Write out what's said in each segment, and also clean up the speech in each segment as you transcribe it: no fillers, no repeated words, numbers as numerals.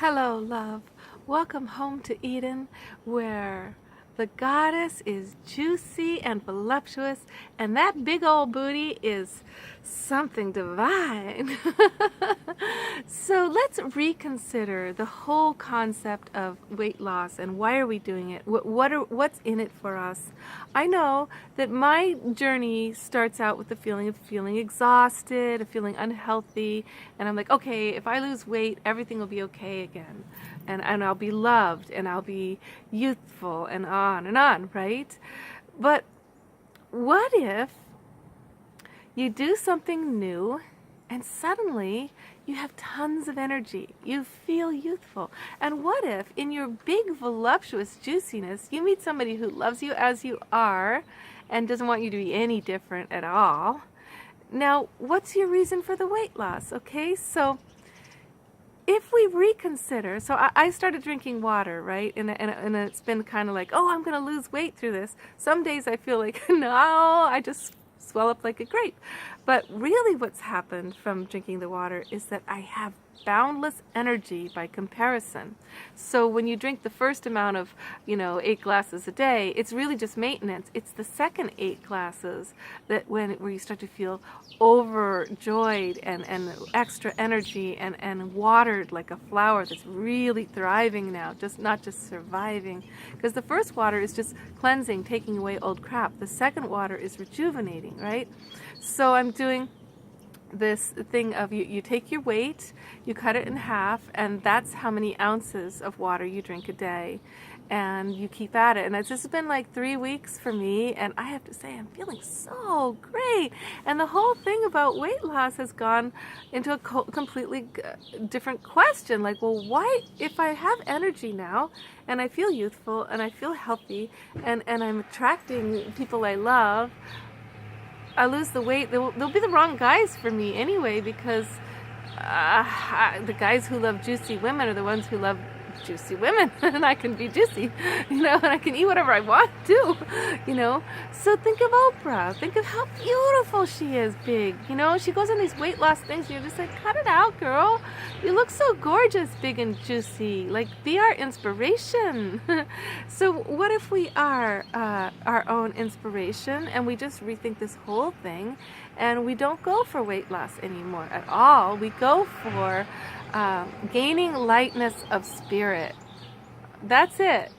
Hello, love. Welcome home to Eden, where the goddess is juicy and voluptuous, and that big old booty is something divine. So let's reconsider the whole concept of weight loss and why are we doing it? What's in it for us? I know that my journey starts out with the feeling of feeling exhausted, of feeling unhealthy, and I'm like, okay, if I lose weight, everything will be okay again. And I'll be loved, and I'll be youthful, and on, right? But what if you do something new and suddenly you have tons of energy, you feel youthful? And what if in your big voluptuous juiciness you meet somebody who loves you as you are and doesn't want you to be any different at all? Now, what's your reason for the weight loss? Okay, so if we reconsider, so I started drinking water, right? And it's been kind of like, oh, I'm going to lose weight through this. Some days I feel like, no, I just swell up like a grape. But really what's happened from drinking the water is that I have boundless energy by comparison. So when you drink the first amount of, 8 glasses a day, it's really just maintenance. It's the second 8 glasses where you start to feel overjoyed and extra energy and watered like a flower that's really thriving now, not just surviving. Because the first water is just cleansing, taking away old crap. The second water is rejuvenating, right? So I'm doing this thing of you take your weight, you cut it in half, and that's how many ounces of water you drink a day, and you keep at it. And this has been like 3 weeks for me, and I have to say I'm feeling so great. And the whole thing about weight loss has gone into a completely different question, like, well, why, if I have energy now and I feel youthful and I feel healthy and I'm attracting people I love, I lose the weight, they'll be the wrong guys for me anyway, because the guys who love juicy women are the ones who love juicy women, and I can be juicy, and I can eat whatever I want too, So think of Oprah. Think of how beautiful she is, big. She goes on these weight loss things, and you're just like, cut it out, girl. You look so gorgeous, big and juicy. Like, be our inspiration. So what if we are our own inspiration, and we just rethink this whole thing, and we don't go for weight loss anymore at all? We go for gaining lightness of spirit. That's it.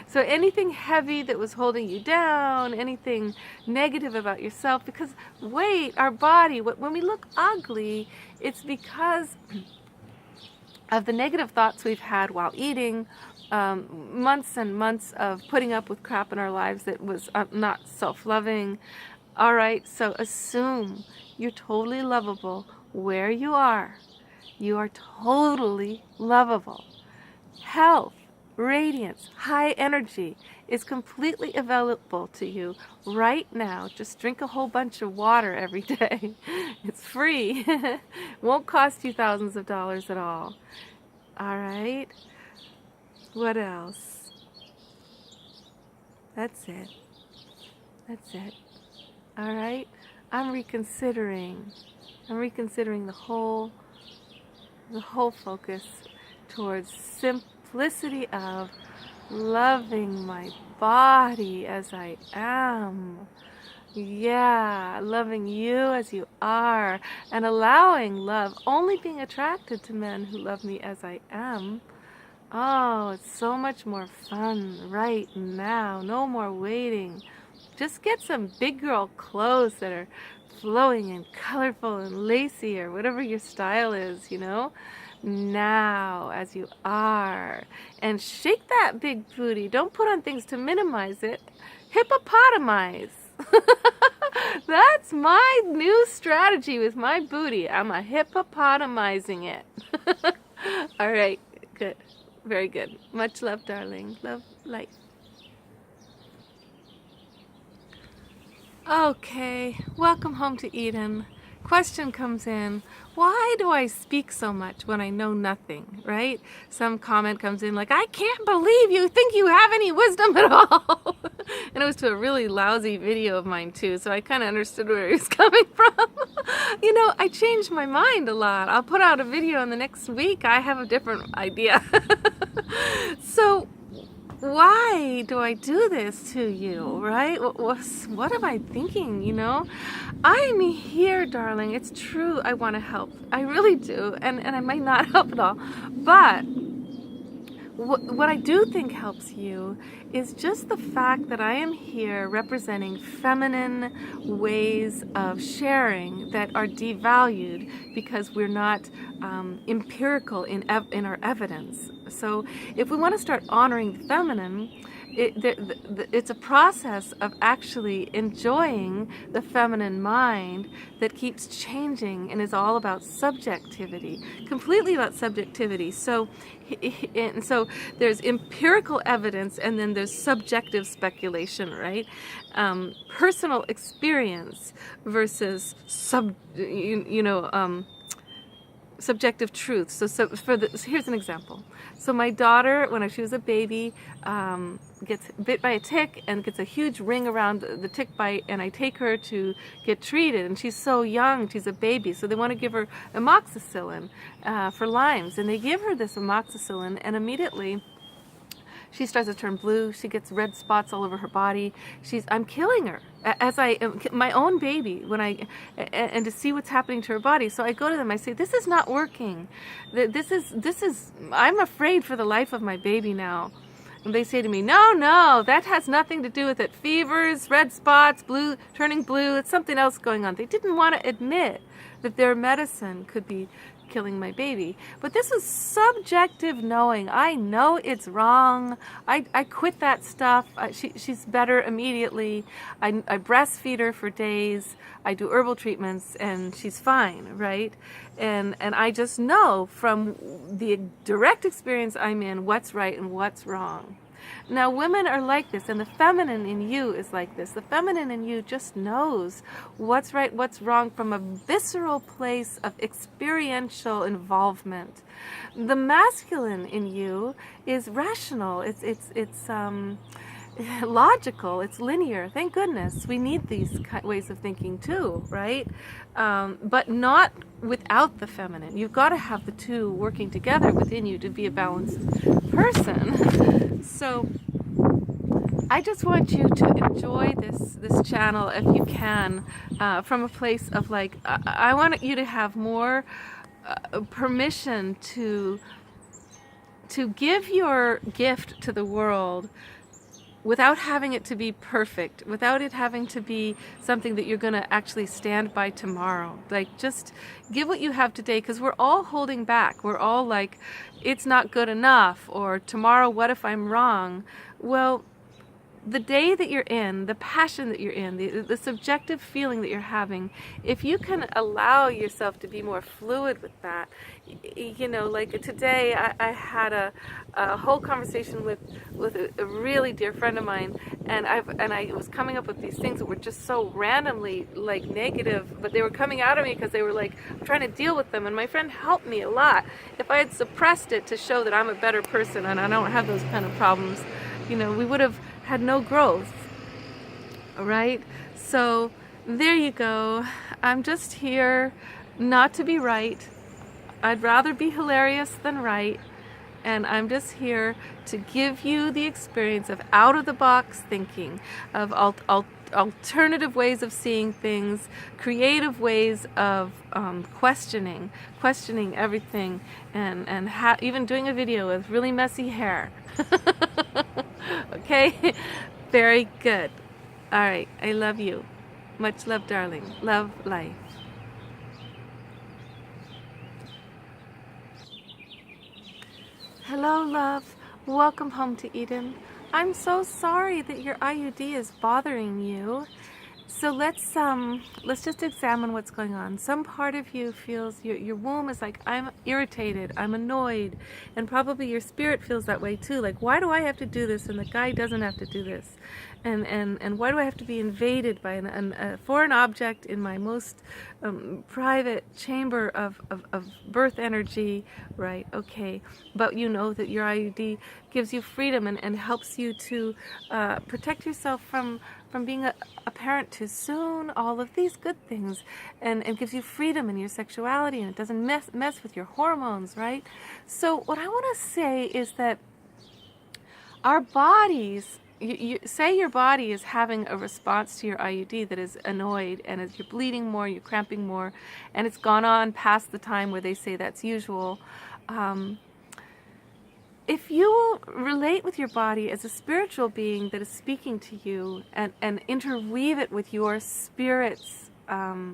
So anything heavy that was holding you down, anything negative about yourself, because weight, our body, when we look ugly, it's because of the negative thoughts we've had while eating, months and months of putting up with crap in our lives that was not self-loving. All right, so assume you're totally lovable where you are. You are totally lovable. Health, radiance, high energy is completely available to you right now. Just drink a whole bunch of water every day. It's free. Won't cost you thousands of dollars at all. All right? What else? That's it. All right? I'm reconsidering the whole focus towards simplicity of loving my body as I am. Yeah, loving you as you are, and allowing love, only being attracted to men who love me as I am. Oh, it's so much more fun right now. No more waiting. Just get some big girl clothes that are flowing and colorful and lacy, or whatever your style is, now as you are, and shake that big booty. Don't put on things to minimize it. Hippopotamize. That's my new strategy with my booty. I'm a hippopotamizing it. All right, good, very good. Much love, darling. Love, light. Okay, welcome home to Eden. question comes in, why do I speak so much when I know nothing, right? Some comment comes in like, I can't believe you think you have any wisdom at all. And it was to a really lousy video of mine too, so I kind of understood where he was coming from. You know, I change my mind a lot. I'll put out a video and the next week I have a different idea. So why do I do this to you, right? What am I thinking, you know? I'm here, darling. It's true. I want to help. I really do. And I might not help at all. But what I do think helps you is just the fact that I am here representing feminine ways of sharing that are devalued because we're not empirical in our evidence. So if we want to start honoring the feminine, it's a process of actually enjoying the feminine mind that keeps changing and is all about subjectivity, completely about subjectivity. So there's empirical evidence and then there's subjective speculation, right? Personal experience versus subjective truth. So here's an example. So my daughter, when she was a baby, gets bit by a tick and gets a huge ring around the tick bite, and I take her to get treated, and she's so young, she's a baby, so they want to give her amoxicillin for Lyme's, and they give her this amoxicillin, and immediately she starts to turn blue. She gets red spots all over her body. I'm killing her as I am my own baby and to see what's happening to her body. So I go to them. I say, "This is not working. This is. I'm afraid for the life of my baby now." And they say to me, "No, that has nothing to do with it. Fevers, red spots, blue, turning blue. It's something else going on." They didn't want to admit that their medicine could be killing my baby. But this is subjective knowing. I know it's wrong. I quit that stuff. She's better immediately. I breastfeed her for days. I do herbal treatments and she's fine, right? And I just know from the direct experience I'm in what's right and what's wrong. Now, women are like this, and the feminine in you is like this. The feminine in you just knows what's right, what's wrong from a visceral place of experiential involvement. The masculine in you is rational. It's logical. It's linear. Thank goodness. We need these ways of thinking too, right? But not without the feminine. You've got to have the two working together within you to be a balanced person. So I just want you to enjoy this channel if you can, from a place of like, I want you to have more permission to give your gift to the world without having it to be perfect, without it having to be something that you're going to actually stand by tomorrow. Like, just give what you have today, because we're all holding back. We're all like, it's not good enough, or tomorrow, what if I'm wrong? Well, the day that you're in, the passion that you're in, the subjective feeling that you're having, if you can allow yourself to be more fluid with that, you know, like today I had a whole conversation with a really dear friend of mine, and I was coming up with these things that were just so randomly like negative, but they were coming out of me because they were like, I'm trying to deal with them, and my friend helped me a lot. If I had suppressed it to show that I'm a better person and I don't have those kind of problems, you know, we would have had no growth. All right? So there you go. I'm just here not to be right. I'd rather be hilarious than right. And I'm just here to give you the experience of out-of-the-box thinking, of alternative ways of seeing things, creative ways of questioning everything, and even doing a video with really messy hair. Okay? Very good. All right. I love you. Much love, darling. Love, life. Hello, love. Welcome home to Eden. I'm so sorry that your IUD is bothering you. So let's just examine what's going on. Some part of you feels your womb is like, I'm irritated, I'm annoyed, and probably your spirit feels that way too. Like, why do I have to do this and the guy doesn't have to do this? And why do I have to be invaded by a foreign object in my most private chamber of birth energy, right? Okay, but you know that your IUD gives you freedom and helps you to protect yourself from being a parent too soon, all of these good things, and gives you freedom in your sexuality, and it doesn't mess with your hormones, right? So what I want to say is that our bodies, you say your body is having a response to your IUD that is annoyed, and as you're bleeding more, you're cramping more, and it's gone on past the time where they say that's usual. If you will relate with your body as a spiritual being that is speaking to you and interweave it with your spirit's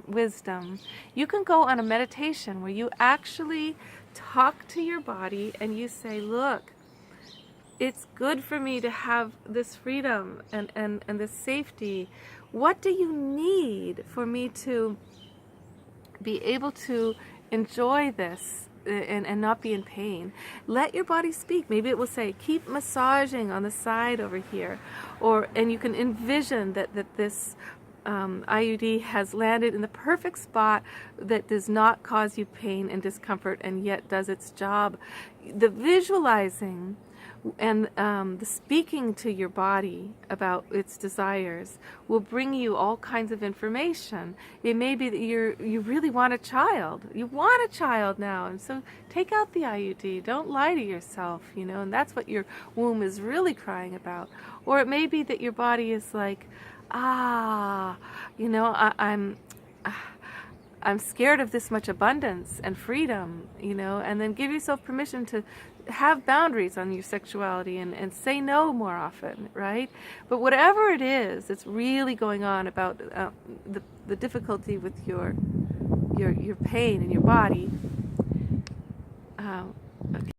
wisdom, you can go on a meditation where you actually talk to your body and you say, look, it's good for me to have this freedom and this safety. What do you need for me to be able to enjoy this and not be in pain? Let your body speak. Maybe it will say, keep massaging on the side over here, and you can envision that this IUD has landed in the perfect spot that does not cause you pain and discomfort and yet does its job. The visualizing and the speaking to your body about its desires will bring you all kinds of information. It may be that you really want a child. You want a child now, and so take out the IUD. Don't lie to yourself, and that's what your womb is really crying about. Or it may be that your body is like, I'm scared of this much abundance and freedom, and then give yourself permission to have boundaries on your sexuality and say no more often, right? But whatever it is that's really going on about the difficulty with your pain in your body,